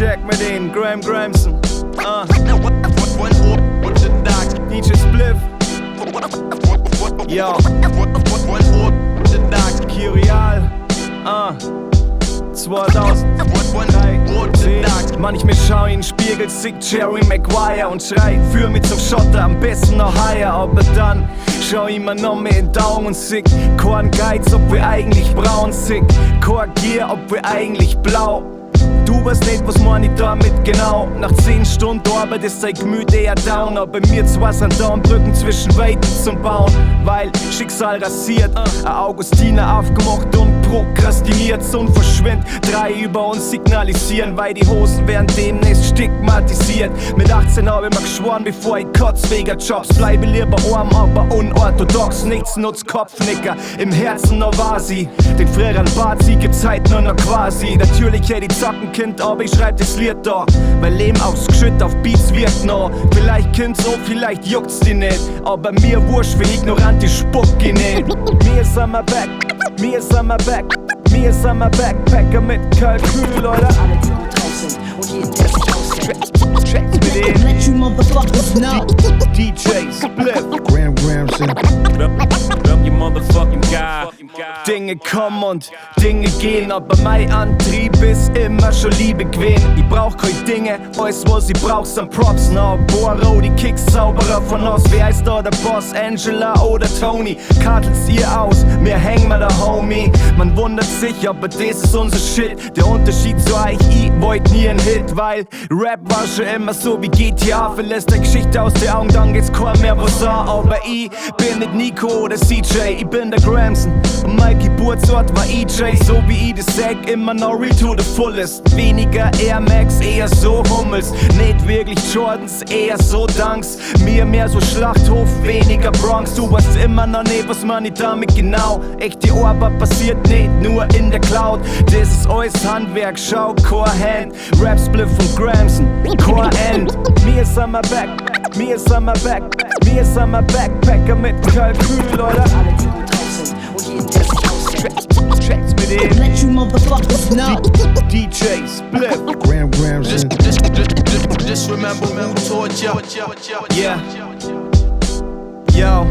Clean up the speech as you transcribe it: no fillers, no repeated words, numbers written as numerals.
Check mit den Gramson. DJ Spliff. Yo. Kirial. 2003. Mann, ich mir schau in den Spiegel, sick Jerry Maguire und schrei, führ mich zum Schotter, am besten noch higher. Aber dann schau immer noch mehr in Daumen und sick. Kein Geiz, ob wir eigentlich braun sick. Kein Gier, ob wir eigentlich blau. Du weißt nicht, was meine ich damit genau. Nach 10 Stunden Arbeit ist dein Gemüt eher down. Aber mir zwei sind Downbrücken zwischen Weiten zum Bauen. Weil Schicksal rasiert, ein Augustiner aufgemacht und prokrastiniert. Und verschwindet, 3 über uns signalisieren. Weil die Hosen werden demnächst stigmatisiert. Mit 18 hab ich mir geschworen, bevor ich kotz wegen Jobs. Bleibe lieber arm, aber unorthodox. Nichts nutzt Kopfnicker, im Herzen noch war sie. Den früheren Bazi gibt's halt nur noch quasi. Natürlich hätte ich zocken Kind, aber ich schreib das Lied da. Mein Leben aufs Geschütt auf Beats wirkt noch. Vielleicht Kind so, vielleicht juckt's die nicht. Aber mir wurscht, wie ignorant die Spucki nicht. Mir ist am Back, mir ist am Back, mir ist am Backpacker mit Kalkül, Leute. Alle, die gut drauf sind und jeden Tag sich auskennt. Tracks mit denen. Let you motherfuckers know. DJ Spliff. Gramson. You motherfucking guy. Dinge kommen und Dinge gehen, aber mein Antrieb ist immer schon Liebe gewesen. Ich brauch keine Dinge, alles was ich brauch sind Props. Na, Boro, die Kicks sauberer von uns. Wer heißt da der Boss, Angela oder Tony? Kartelt's ihr aus, mir hängen wir der Homie. Man wundert sich, aber das ist unser Shit. Der Unterschied zu euch, ich wollt nie ein Hit, weil Rap war schon immer so wie GTA. Verlässt der Geschichte aus den Augen, dann geht's kaum mehr was an. Aber ich bin nicht Nico oder CJ, ich bin der Gramson. Und mein Geburtsort war EJ, so wie ich das sag, immer noch real to the fullest. Weniger Air Max, eher so Hummels. Nicht wirklich Jordans, eher so Dunks. Mir mehr so Schlachthof, weniger Bronx. Du weißt immer noch nicht, was man nicht damit genau. Echte Arbeit passiert nicht nur in der Cloud. Das ist alles Handwerk, schau, Core Hand. Rap Spliff und Gramson, Core End. Mir ist am Back, mir ist am Back, mir ist am Backpacker mit Kalkül, Leute. Alle, die gut drauf sind und jeden Tag sich auskennt. Tracks mit denen. Let you motherfuckers know. DJ Spliff. Gramson. Just remember who taught you. Yeah. Yo.